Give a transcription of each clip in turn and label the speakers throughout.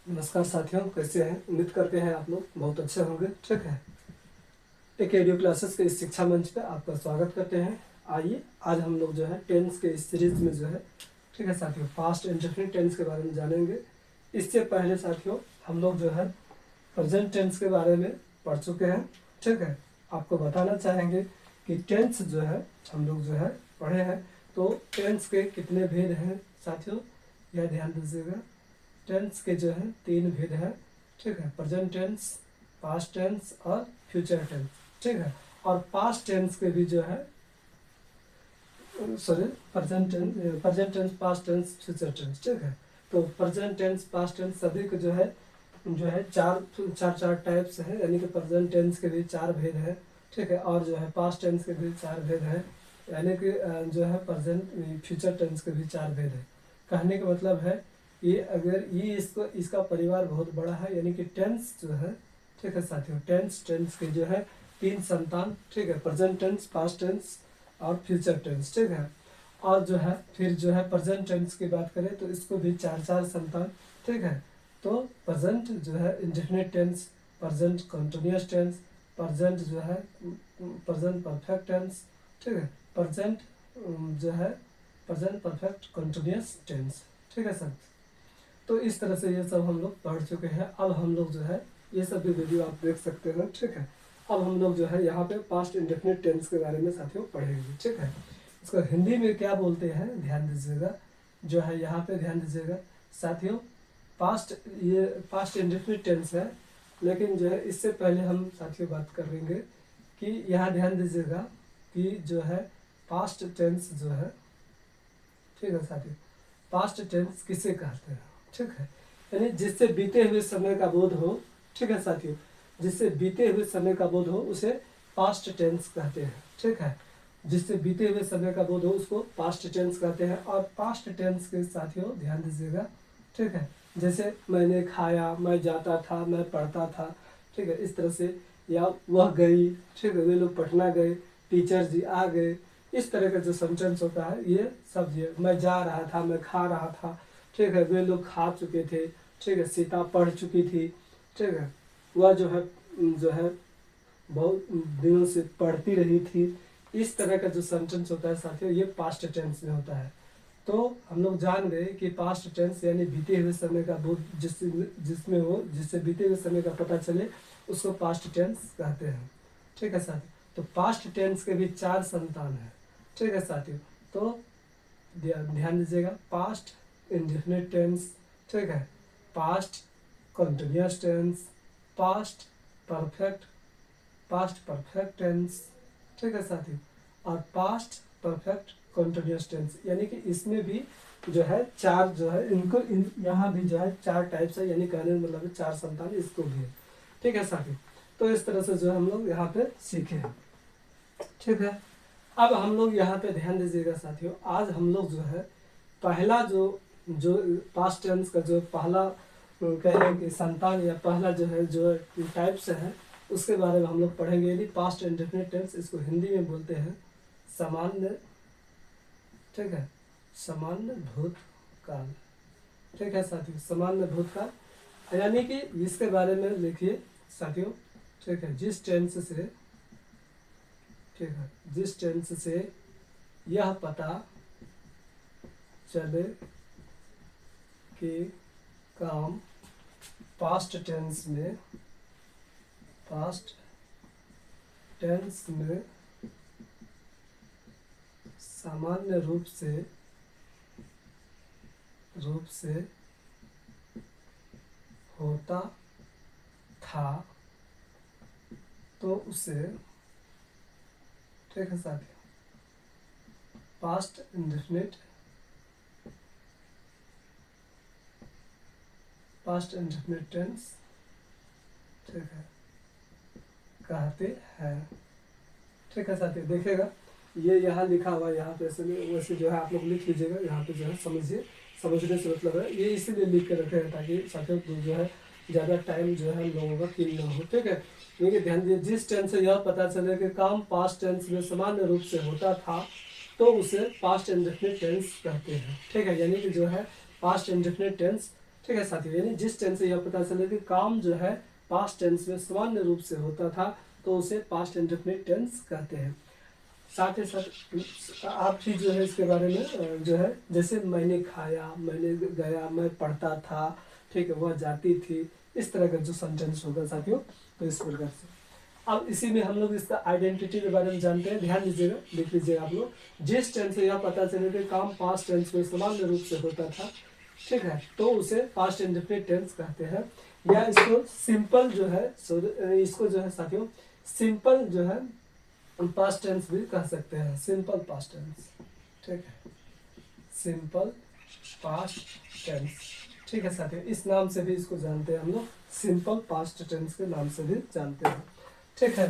Speaker 1: नमस्कार साथियों, कैसे हैं? उम्मीद करते हैं आप लोग बहुत अच्छे होंगे। ठीक है, एक एडियो क्लासेस के इस शिक्षा मंच पे आपका स्वागत करते हैं। आइए आज हम लोग जो है टेंस के इस सीरीज में जो है, ठीक है साथियों, पास्ट इंडेफिनिट टेंस के बारे में जानेंगे। इससे पहले साथियों हम लोग जो है प्रेजेंट टेंस के बारे में पढ़ चुके हैं। ठीक है, आपको बताना चाहेंगे कि टेंस जो है हम लोग जो है पढ़े हैं। तो टेंस के कितने भेद हैं साथियों, यह ध्यान दीजिएगा। टेंस के जो है 3 भेद है। ठीक है, प्रेजेंट टेंस, पास्ट टेंस और फ्यूचर टेंस। ठीक है, और पास्ट टेंस के भी जो है present tense, past tense, future tense. ठीक है, तो प्रेजेंट टेंस, पास्ट टेंस सभी के जो है चार टाइप्स है, यानी कि प्रेजेंट टेंस के भी 4 भेद है। ठीक है, और जो है पास्ट टेंस के भी 4 भेद है, यानी कि जो है प्रेजेंट फ्यूचर टेंस के भी 4 भेद है। कहने का मतलब है ये अगर ये इसका परिवार बहुत बड़ा है, यानी कि टेंस जो है, ठीक है साथियों, टेंस के जो है 3 संतान। ठीक है, प्रेजेंट टेंस, पास्ट टेंस और फ्यूचर टेंस। ठीक है, और जो है फिर जो है प्रेजेंट टेंस की बात करें तो इसको भी 4 संतान। ठीक है, तो प्रेजेंट जो है indefinite tense, present continuous tense, present जो है प्रेजेंट परफेक्ट टेंस। ठीक है, प्रेजेंट जो है प्रेजेंट परफेक्ट कंटिन्यूअस टेंस। ठीक है सर, तो इस तरह से ये सब हम लोग पढ़ चुके हैं। अब हम लोग जो है ये सब भी वीडियो आप देख सकते हैं। ठीक है, अब हम लोग जो है यहाँ पे पास्ट इंडेफिनिट टेंस के बारे में साथियों पढ़ेंगे। ठीक है, इसको हिंदी में क्या बोलते हैं ध्यान दीजिएगा, जो है यहाँ पे ध्यान दीजिएगा साथियों। ये पास्ट इंडेफिनिट टेंस है, लेकिन जो है इससे पहले हम साथियों बात करेंगे कि यहाँ ध्यान दीजिएगा कि जो है पास्ट टेंस जो है, ठीक है साथियों, पास्ट टेंस किसे कहते हैं? ठीक है, यानी जिससे बीते हुए समय का बोध हो। ठीक है साथियों, जिससे बीते हुए समय का बोध हो उसे पास्ट टेंस कहते हैं। ठीक है, जिससे बीते हुए समय का बोध हो उसको पास्ट टेंस कहते हैं। और पास्ट टेंस के साथियों ध्यान दीजिएगा। ठीक है, जैसे मैंने खाया, मैं जाता था, मैं पढ़ता था। ठीक है, इस तरह से, या वह गई, ठीक है, वे लोग पटना गए, टीचर जी आ गए। इस तरह का जो सेंटेंस होता है ये सब, ये मैं जा रहा था, मैं खा रहा था। ठीक है, वे लोग खा चुके थे। ठीक है, सीता पढ़ चुकी थी। ठीक है, वह जो है बहुत दिनों से पढ़ती रही थी। इस तरह का जो सेंटेंस होता है साथियों ये पास्ट टेंस में होता है। तो हम लोग जान गए कि पास्ट टेंस यानी बीते हुए समय का बोध जिसमें हो, जिससे बीते हुए समय का पता चले उसको पास्ट टेंस कहते हैं। ठीक है साथियों, तो पास्ट टेंस के भी 4 संतान है। ठीक है साथियों, तो ध्यान दीजिएगा। पास्ट इंडेफिनिट टेंस, ठीक है, past continuous tense, past perfect tense. ठीक है साथियों, और पास्ट परफेक्ट कंटिन्यूअस टेंस, यानी कि इसमें भी जो है 4 जो है इनको यहाँ भी जो है 4 टाइप्स है, यानी कहने में मतलब 4 संतान इसको भी है। ठीक है साथियों, तो इस तरह से जो हम लोग यहाँ पे सीखे हैं। ठीक है, अब हम लोग यहाँ पे ध्यान दीजिएगा साथियों। आज हम लोग जो है पहला जो पास्ट टेंस का जो पहला कहें कि संतान या पहला जो है जो टाइप्स है उसके बारे में हम लोग पढ़ेंगे। यदि पास्ट इंडेफिनिट टेंस, इसको हिंदी में बोलते हैं सामान्य, ठीक है, सामान्य भूतकाल। ठीक है साथियों, सामान्य भूतकाल, यानी कि इसके बारे में लिखिए साथियों। ठीक है, जिस टेंस से, ठीक है, जिस टेंस से यह पता चले कि काम पास्ट टेंस में सामान्य रूप से होता था तो उसे, ठीक है साथियों, पास्ट इंडेफिनिट टेंस, ठीक है, कहते हैं। ठीक है साथियों, देखिएगा ये यहाँ लिखा हुआ है, यहाँ पे वैसे जो है आप लोग लिख लीजिएगा। यहाँ पे जो है समझिए, समझने से मतलब है ये इसीलिए लिख के रखे हैं ताकि साथियों जो है ज़्यादा टाइम जो है लोगों का किल ना हो। ठीक है, देखिए ध्यान दीजिए, जिस टेंस से यह पता चले कि काम पास्ट टेंस में सामान्य रूप से होता था तो उसे पास्ट इंडेफिनिट टेंस कहते हैं। ठीक है, यानी कि जो है पास्ट इंडेफिनिट टेंस, ठीक है साथियों, यानी जिस टेंस से यह पता चले कि काम जो है पास्ट टेंस में सामान्य रूप से होता था तो उसे पास्ट इंडेफिनिट टेंस कहते हैं। साथ ही साथ आप भी जो है इसके बारे में जो है, जैसे मैंने खाया, मैंने गया, मैं पढ़ता था, ठीक है, वह जाती थी, इस तरह का जो सेंटेंस होगा साथियों, तो इस प्रकार से। अब इसी में हम लोग इसका आइडेंटिटी के बारे में जानते हैं। ध्यान दीजिएगा, लिख लीजिएगा आप लोग, जिस टेंस से यह पता चले कि काम पास्ट टेंस में सामान्य रूप से होता था, ठीक है, तो उसे पास्ट इंडेफिनिट टेंस कहते हैं। या इसको सिंपल जो है, इसको जो है साथियों सिंपल जो है पास्ट टेंस भी कह सकते हैं, सिंपल पास्ट टेंस, ठीक है, सिंपल पास्ट टेंस, ठीक है साथियों, इस नाम से भी इसको जानते हैं हम लोग, सिंपल पास्ट टेंस के नाम से भी जानते हैं, ठीक है।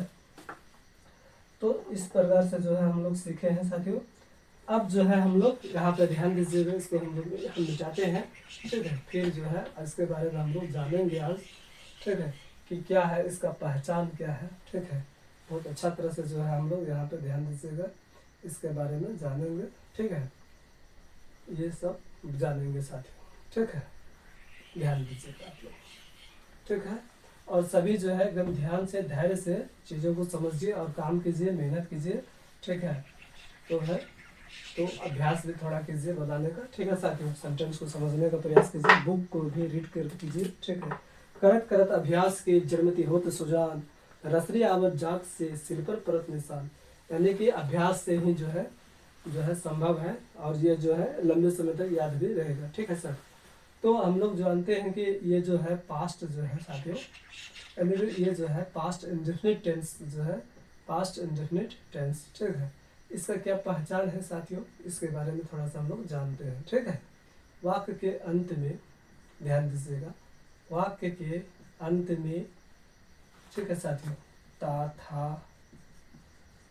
Speaker 1: तो इस प्रकार से जो है हम लोग सीखे हैं साथियों। अब जो है हम लोग यहाँ पे ध्यान दीजिएगा, इसको हम मिटाते हैं, ठीक है, फिर जो है इसके बारे में हम लोग जानेंगे आज, ठीक है, कि क्या है इसका पहचान क्या है, ठीक है। बहुत अच्छा तरह से जो है हम लोग यहाँ पे ध्यान दीजिएगा, इसके बारे में जानेंगे, ठीक है, ये सब जानेंगे साथियों, ठीक है, ध्यान दीजिएगा आप लोग, ठीक है। और सभी जो है एकदम ध्यान से धैर्य से चीज़ों को समझिए और काम कीजिए, मेहनत कीजिए, ठीक है, तो अभ्यास भी थोड़ा कीजिए बताने का, ठीक है साथियों, सेंटेंस को समझने का प्रयास कीजिए, बुक को भी रीड कर कीजिए, ठीक है। करत करत अभ्यास के जन्मति होत सुजान, रसरी आवत जाग से सिर पर परत निशान, यानी कि अभ्यास से ही जो है संभव है, और ये जो है लंबे समय तक याद भी रहेगा, ठीक है सर। तो हम लोग जानते हैं कि ये जो है पास्ट जो है साथियों, यानी ये जो है पास्ट इंडेफिनिट टेंस जो है, पास्ट इंडेफिनिट टेंस, ठीक है, इसका क्या पहचान है साथियों, इसके बारे में थोड़ा सा हम लोग जानते हैं, ठीक है। वाक्य के अंत में ध्यान दीजिएगा, वाक्य के अंत में, ठीक है साथियों, ता, था,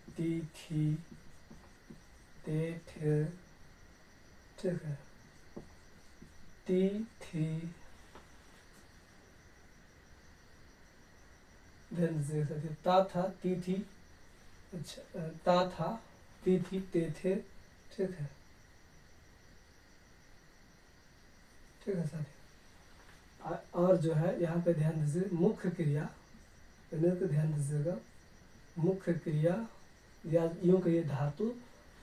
Speaker 1: ती, थी, ते, थे, ठीक है, ती, थी, ध्यान दीजिएगा साथियों, ता, था, ती, थी, अच्छा, ता, था, ती, थी, ते, थे, ठीक है, ठीक है साथियों। और जो है यहाँ पे ध्यान दीजिए, मुख्य क्रिया, तो ध्यान दीजिएगा, मुख्य क्रिया या यूं कहिए धातु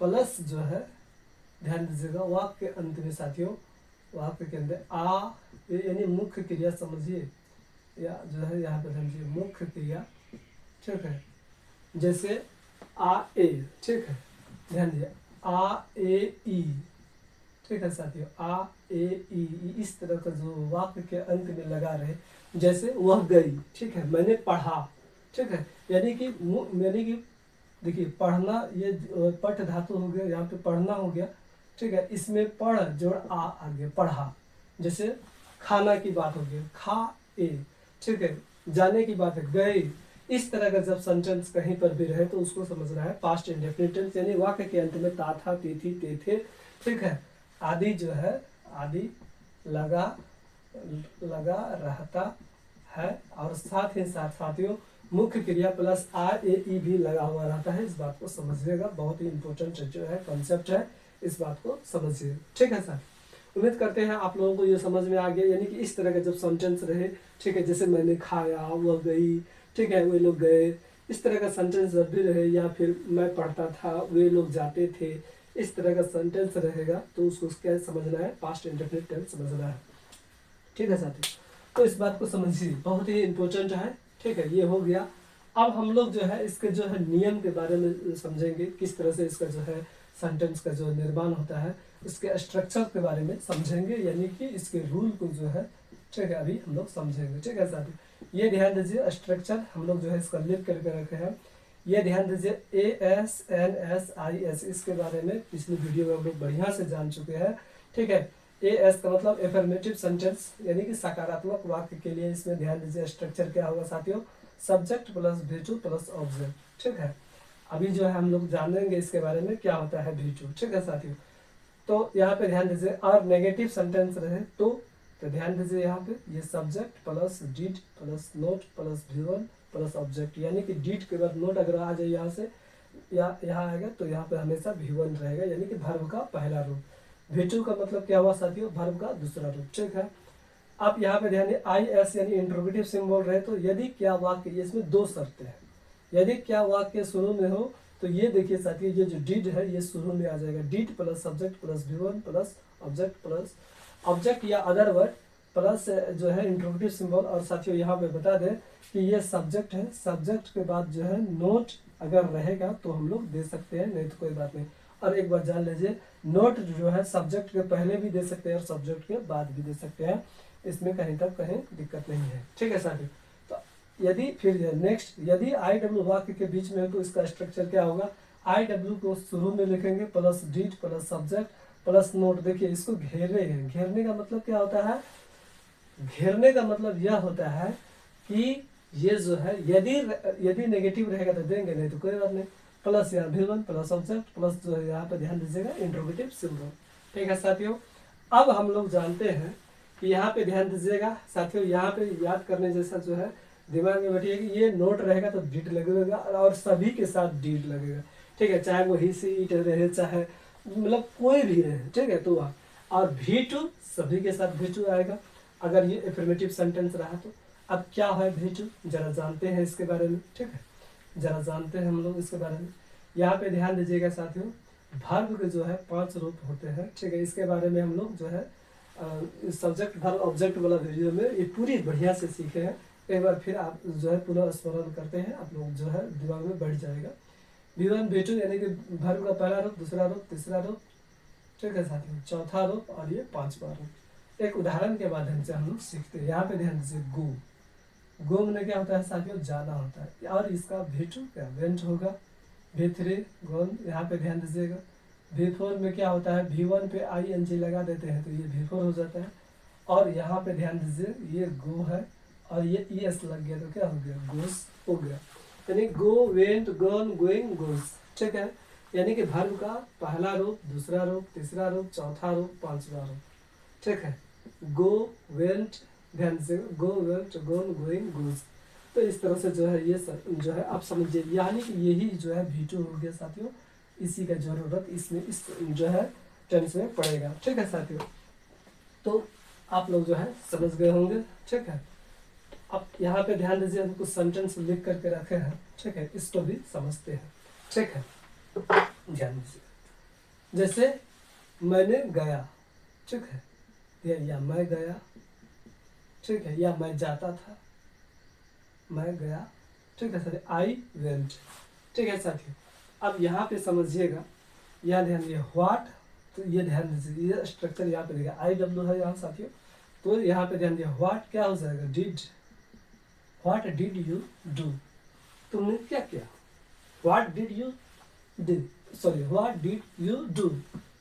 Speaker 1: प्लस जो है, ध्यान दीजिएगा, वाक्य के अंत में साथियों, वाक्य के अंदर आ, यानी मुख्य क्रिया समझिए, या जो है यहाँ पे समझिए मुख्य क्रिया, ठीक है, जैसे आ ए, ठीक है, ध्यान दीजिए, आ ए ई, ठीक है साथियों, आ ए ई, इस तरह का जो वाक्य के अंत में लगा रहे, जैसे वह गई, ठीक है, मैंने पढ़ा, ठीक है, यानी कि देखिए पढ़ना, ये पठ धातु हो गया, यहाँ पे पढ़ना हो गया, ठीक है, इसमें पढ़ जोड़ आ गया, पढ़ा। जैसे खाना की बात हो गई, खा ए, ठीक है, जाने की बात है, गए, इस तरह का जब सेंटेंस कहीं पर भी रहे तो उसको समझना है पास्ट इंडेफिनिट टेंस, यानी वाक्य के अंत में ता, था, ती, थी, ते, थे, ठीक है, आदि जो है, आदि लगा रहता है, और साथ ही साथ साथियों मुख्य क्रिया प्लस आर ए ई भी लगा हुआ रहता है, इस बात को समझिएगा, बहुत ही इंपॉर्टेंट जो है कॉन्सेप्ट है, इस बात को समझिए, ठीक है सर। उम्मीद करते हैं आप लोगों को ये समझ में आ गया, यानी कि इस तरह का जब सेंटेंस रहे, ठीक है, जैसे मैंने खाया, वह गई, ठीक है, वे लोग गए, इस तरह का सेंटेंस जब भी रहे, या फिर मैं पढ़ता था, वे लोग जाते थे, इस तरह का सेंटेंस रहेगा तो उसको क्या समझना है, पास्ट इंडेफिनिट टेंस समझना है, ठीक है साथी। तो इस बात को समझिए, बहुत ही इंपॉर्टेंट है, ठीक है, ये हो गया। अब हम लोग जो है इसके जो है नियम के बारे में समझेंगे, किस तरह से इसका जो है सेंटेंस का जो निर्माण होता है, इसके स्ट्रक्चर के बारे में समझेंगे, यानी कि इसके रूल को जो है, ठीक है, अभी हम लोग समझेंगे, ठीक है साथी। ये ध्यान दीजिए, स्ट्रक्चर हम लोग जो है इसका लिख करके रखे हैं, ये ध्यान दीजिए, ASNSIS, इसके बारे में पिछली वीडियो में हम लोग बढ़िया से जान चुके हैं, ठीक है। AS का मतलब एफर्मेटिव सेंटेंस, यानी कि सकारात्मक वाक्य के लिए इसमें ध्यान दीजिए स्ट्रक्चर क्या होगा साथियों, subject plus V2 plus object, ठीक है। अभी जो है हम लोग जानेंगे इसके बारे में क्या होता है V2, ठीक है साथियों। तो यहाँ पे ध्यान दीजिए, और नेगेटिव सेंटेंस रहे तो ध्यान दीजिए यहाँ पे, ये subject plus did plus note plus V1 plus object, यानी कि डिड के बाद नोट अगर आ जाए यहाँ से, या यहाँ आएगा तो यहाँ पे हमेशा V1 रहेगा, यानी कि वर्ब का पहला रूप। V2 का मतलब क्या हुआ साथियों, वर्ब का दूसरा रूप, ठीक है। आप यहाँ पे ध्यान दें आई एस यानी इंट्रोगेटिव सिंबल रहे तो यदि क्या वाक्य, इसमें दो शर्तें हैं। यदि क्या वाक्य शुरू में हो तो ये देखिए साथियों, ये जो डिड है ये शुरू में आ जाएगा। Did plus subject plus V1 plus object या अदर वर्ड प्लस जो है इंट्रोगेटिव सिंबल। और साथियों यहाँ पे बता दें कि ये सब्जेक्ट है, सब्जेक्ट के बाद जो है नोट अगर रहेगा तो हम लोग दे सकते हैं, नहीं तो कोई बात नहीं। और एक बात जान लीजिए, नोट जो है सब्जेक्ट के पहले भी दे सकते हैं और सब्जेक्ट के बाद भी दे सकते हैं, इसमें कहीं तक कहीं दिक्कत नहीं है। ठीक है साथियों, तो यदि फिर नेक्स्ट यदि आई डब्ल्यू वाक्य के बीच में है तो इसका स्ट्रक्चर क्या होगा, आई डब्ल्यू को शुरू में लिखेंगे plus did plus subject plus note. देखिए इसको घेरे हैं, घेरने का मतलब क्या होता है, घेरने का मतलब यह होता है कि ये जो है यदि नेगेटिव रहेगा तो देंगे, नहीं तो कोई बात नहीं। प्लस यहाँ V1 प्लस सब्जेक्ट प्लस जो है यहाँ पे ध्यान दीजिएगा इंट्रोगेटिव सिंबल। ठीक है साथियों, अब हम लोग जानते हैं कि यहाँ पे ध्यान दीजिएगा साथियों, यहाँ पे याद करने जैसा जो है दिमाग में बैठिए कि ये नोट रहेगा तो डिड लगेगा और सभी के साथ डिड लगेगा। ठीक है, चाहे वो ही सी इट रहे, चाहे मतलब कोई भी रहे। ठीक है, तो वहाँ और V2 सभी के साथ V2 आएगा अगर ये एफर्मेटिव सेंटेंस रहा तो। अब क्या है V2 जरा जानते हैं इसके बारे में। ठीक है, जरा जानते हैं हम लोग इसके बारे में। यहाँ पे ध्यान दीजिएगा साथियों, वर्ब के जो है 5 रूप होते हैं। ठीक है, इसके बारे में हम लोग जो है सब्जेक्ट वर्ब ऑब्जेक्ट वाला वीडियो में ये पूरी बढ़िया से सीखे हैं। एक बार फिर आप जो है पुनः स्मरण करते हैं, आप लोग जो है दिमाग में बढ़ जाएगा। V1 V2 यानी कि वर्ब का पहला रूप, दूसरा रूप, तीसरा रूप, ठीक है साथियों, चौथा रूप और ये 5वां रूप। एक उदाहरण के माध्यम से हम लोग सीखते हैं। यहाँ पे ध्यान दीजिए, गो में क्या होता है साथियों, जाना होता है और इसका V2 क्या वेंट होगा। V3 गोन, यहाँ पे ध्यान दीजिएगा। V4 में क्या होता है, V1 पे ING लगा देते हैं तो ये V4 हो जाता है। और यहाँ पे ध्यान दीजिए, ये गो है और ये ES लग गया तो क्या हो गया, गोस हो गया। यानी गो, वेंट, गॉन, गोइंग, गोस। ठीक है, यानी कि वर्ब का पहला रूप, दूसरा रूप, तीसरा रूप, चौथा रूप, 5वां रूप। ठीक है, गो, वेंट, ध्यान से गो, वेंट, गॉन, गोइंग, गोस। तो इस तरह से जो है ये जो है आप समझिए, यानी कि यही जो है V2 हो गया साथियों। इसी का जरूरत इसमें इस जो है टेंस में पड़ेगा। ठीक है साथियों, तो आप लोग जो है समझ गए होंगे। ठीक है, अब यहाँ पे ध्यान दीजिए, हम कुछ सेंटेंस लिख करके रखे हैं। ठीक है, इसको भी समझते हैं। ठीक है, ध्यान दीजिए, जैसे मैंने गया। ठीक है, या मैं गया। ठीक है, या मैं जाता था, मैं गया। ठीक है सर, आई वेंट। ठीक है साथियों, अब यहाँ पे समझिएगा, यहाँ ध्यान दीजिए व्हाट, तो ये ध्यान दीजिए, ये स्ट्रक्चर यहाँ पे देखिए IW है यहाँ साथियों। तो यहाँ पे ध्यान दीजिए व्हाट क्या हो जाएगा, did. What did you do, तुमने क्या किया। What did you did, sorry what did you do.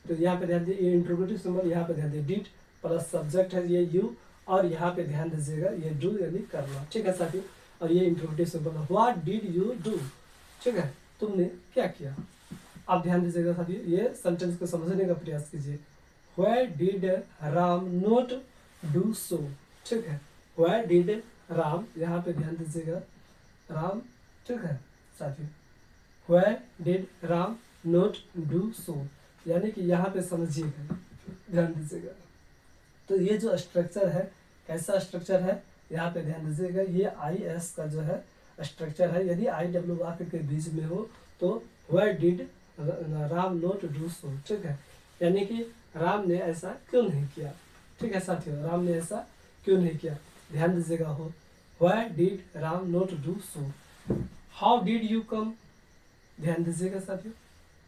Speaker 1: तो यहाँ पे ध्यान दीजिए, ये इंट्रोगेटिव सिंबल, यहाँ पे ध्यान दीजिए डिड प्लस सब्जेक्ट है ये यू, और यहाँ पे ध्यान दीजिएगा ये डू यानी करना। ठीक है साथियों, और ये इंट्रोगेटिव सिंबल है, व्हाट डिड यू डू। ठीक है, तुमने क्या किया। आप ध्यान दीजिएगा साथियों, ये सेंटेंस को समझने का प्रयास कीजिए। Why did Ram not do so. ठीक है, व्हाई डिड राम, यहाँ पे ध्यान दीजिएगा राम। ठीक है साथियों, why did Ram not do so, यानी कि यहाँ पे समझिएगा, ध्यान दीजिएगा। तो ये जो स्ट्रक्चर है, कैसा स्ट्रक्चर है, यहाँ पे ध्यान दीजिएगा, ये IS का जो है स्ट्रक्चर है। यदि IW वाक्य के बीच में हो तो why did Ram not do so. ठीक है, यानी कि राम ने ऐसा क्यों नहीं किया। ठीक है साथियों, राम ने ऐसा क्यों नहीं किया, ध्यान दीजिएगा। हो why did Ram not do so. How did you कम, ध्यान दीजिएगा साथियों,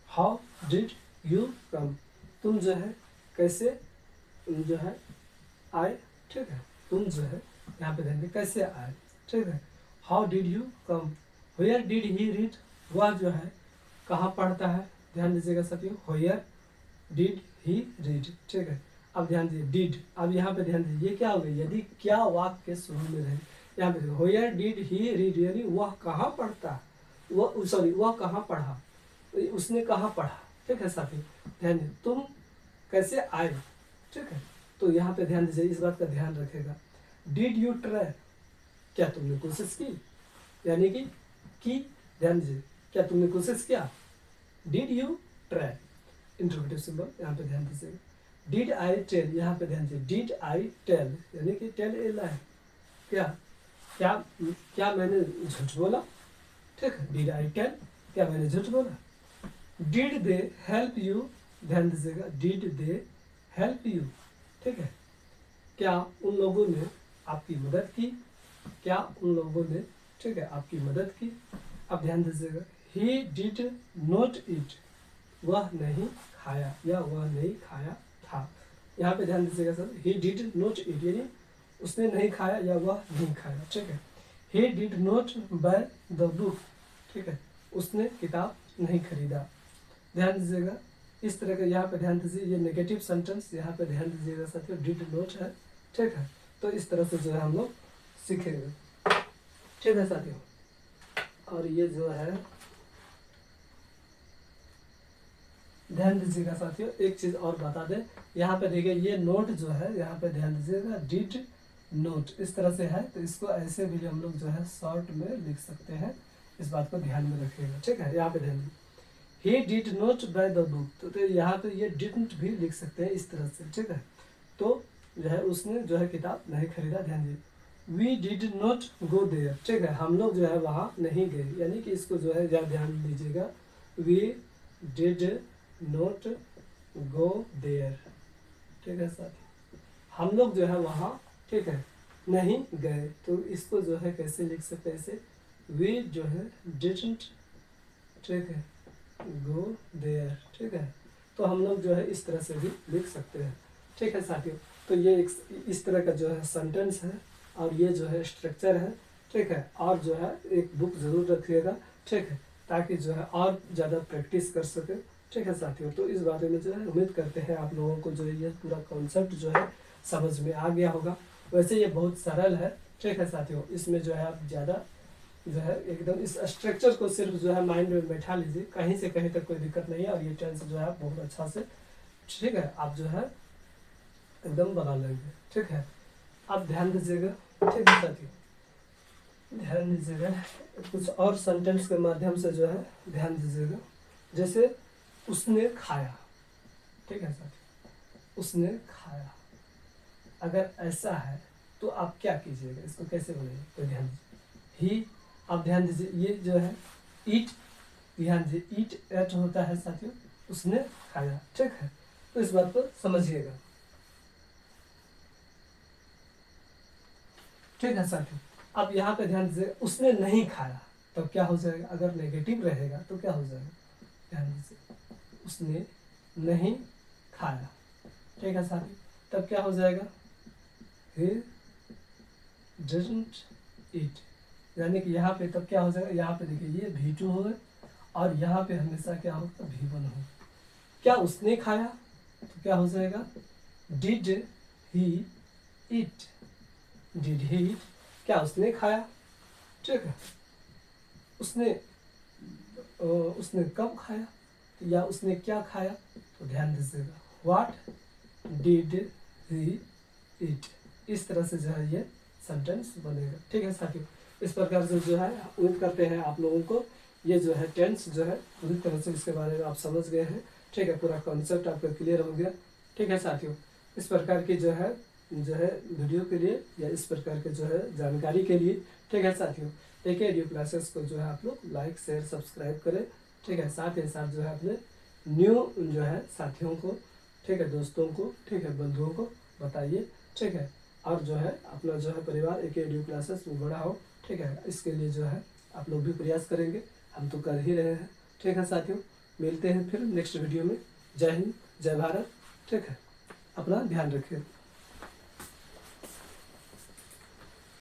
Speaker 1: हाउ डिड यू कम, तुम जो है कैसे जो है आए। ठीक है, तुम जो है यहाँ पे ध्यान दीजिए कैसे आए। ठीक है, how did you come. Where did he read, वह जो है कहाँ पढ़ता है, ध्यान दीजिएगा साथियों, वेयर डिड ही रीड। ठीक है, अब ध्यान दीजिए डिड, अब यहाँ पे ध्यान दीजिए ये क्या हो गया, यदि क्या वाक्य शुरू में रहे, यहाँ पे वेयर डिड ही रीड, यानी वह कहाँ पढ़ता, वह सॉरी वह कहाँ पढ़ा, उसने कहाँ पढ़ा। ठीक है साथी, ध्यान दीजिए, तुम कैसे आए। ठीक है, तो यहाँ पे ध्यान दीजिए, इस बात का ध्यान रखेगा। डिड यू ट्राई, क्या तुमने कोशिश की, यानी कि ध्यान दीजिए, क्या तुमने कोशिश किया। Did you try, interrogative symbol यहाँ पे ध्यान दीजिएगा। डिड आई टेल, यहाँ पे ध्यान दीजिए, डिड आई टेल यानी कि टेल ए लाई, क्या क्या क्या मैंने झूठ बोला, ठीक है, डिड आई टेल, क्या मैंने झूठ बोला। डिड दे हेल्प यू, ध्यान दीजिएगा, डिड दे हेल्प यू, ठीक है, क्या उन लोगों ने आपकी मदद की, क्या उन लोगों ने, ठीक है, आपकी मदद की। अब ध्यान दीजिएगा, ही डिड नॉट ईट, वह नहीं खाया या वह नहीं खाया था। यहाँ पे ध्यान दीजिएगा sir, he did not eat यानी उसने नहीं खाया या वह नहीं खाया, ठीक है। He did not by the book, ठीक है, उसने किताब नहीं खरीदा। ध्यान दीजिएगा इस तरह का, यहाँ पे ध्यान दीजिए, ये नेगेटिव सेंटेंस यहाँ पे ध्यान दीजिएगा साथियों, डिड नॉट है, ठीक है। तो इस तरह से जो है हम लोग सीखेंगे, ठीक है साथियों। और ये जो है ध्यान दीजिएगा साथियों, एक चीज और बता दें, यहाँ पे देखिए ये नोट जो है, यहाँ पे ध्यान दीजिएगा, डिड नोट इस तरह से है, तो इसको ऐसे भी हम लोग जो है शॉर्ट में लिख सकते हैं, इस बात को ध्यान में रखिएगा, ठीक है। यहाँ पे ध्यान दीजिए, he did not by the book, तो यहाँ पे ये डिडंट भी लिख सकते हैं इस तरह से, ठीक है। तो जो है उसने जो है किताब नहीं खरीदा, ध्यान दीजिए। We did not go there, ठीक है, हम लोग जो है वहाँ नहीं गए, यानी कि इसको जो है ध्यान दीजिएगा, we did not go there, ठीक है साथी, हम लोग जो है वहाँ, ठीक है, नहीं गए। तो इसको जो है कैसे लिख सकते हैं, ऐसे, वी जो है डिडंट, ठीक है, गो देयर, ठीक है। तो हम लोग जो है इस तरह से भी लिख सकते हैं, ठीक है साथियों। तो ये एक इस तरह का जो है सेंटेंस है, और ये जो है स्ट्रक्चर है, ठीक है। और जो है एक बुक जरूर रखिएगा, ठीक है, ताकि जो है और ज़्यादा प्रैक्टिस कर सके, ठीक है साथियों। तो इस बारे में जो है उम्मीद करते हैं आप लोगों को जो है ये पूरा कॉन्सेप्ट जो है समझ में आ गया होगा। वैसे ये बहुत सरल है, ठीक है साथियों, इसमें जो है आप ज़्यादा जो है एकदम इस स्ट्रक्चर को सिर्फ जो है माइंड में बैठा लीजिए, कहीं से कहीं तक कोई दिक्कत नहीं है। और ये टेंस जो है आप बहुत अच्छा से, ठीक है, आप जो है एकदम बना लेंगे, ठीक है। आप ध्यान दीजिएगा, ठीक है साथियों, ध्यान दीजिएगा, कुछ और सेंटेंस के माध्यम से जो है ध्यान दीजिएगा, जैसे उसने खाया, ठीक है साथियों, उसने खाया, अगर ऐसा है तो आप क्या कीजिएगा, इसको कैसे बनाइए, तो ध्यान दीजिए, ही, आप ध्यान दीजिए, ये जो है ईट, ध्यान दीजिए, ईट एट होता है साथियों, उसने खाया, ठीक है। तो इस बात को समझिएगा, ठीक है साथियों। अब यहाँ पे ध्यान दीजिए, उसने नहीं खाया, तो क्या हो जाएगा, अगर नेगेटिव रहेगा तो क्या हो जाएगा, ध्यान दीजिए, उसने नहीं खाया, ठीक है साथियों, तब क्या हो जाएगा, he didn't eat, यानी कि यहाँ पे तब क्या हो जाएगा, यहाँ पे देखिए ये V2 हो गए, और यहाँ पे हमेशा क्या होगा, V1 हो। क्या उसने खाया, तो क्या हो जाएगा, did he eat, did he eat, क्या उसने खाया, ठीक है। उसने कब खाया, या उसने क्या खाया, तो ध्यान दीजिएगा, व्हाट डिड ही ईट, इस तरह से जो है ये सेंटेंस बनेगा, ठीक है साथियों। इस प्रकार से जो है उम्मीद करते हैं आप लोगों को ये जो है टेंस जो है पूरी तरह से इसके बारे में आप समझ गए हैं, ठीक है, पूरा कॉन्सेप्ट आपका क्लियर हो गया, ठीक है साथियों। इस प्रकार की जो है वीडियो के लिए या इस प्रकार के जो है जानकारी के लिए, ठीक है साथियों, AK एडू क्लासेस को जो है आप लोग लाइक शेयर सब्सक्राइब करें, ठीक है। साथ ही साथ जो है अपने न्यू जो है साथियों को, ठीक है, दोस्तों को, ठीक है, बंधुओं को बताइए, ठीक है। और जो है अपना जो है परिवार AK एडू क्लासेस में बड़ा हो, ठीक है, इसके लिए जो है आप लोग भी प्रयास करेंगे, हम तो कर ही रहे हैं, ठीक है साथियों। मिलते हैं फिर नेक्स्ट वीडियो में। जय हिंद, जय भारत, ठीक है, अपना ध्यान रखिए।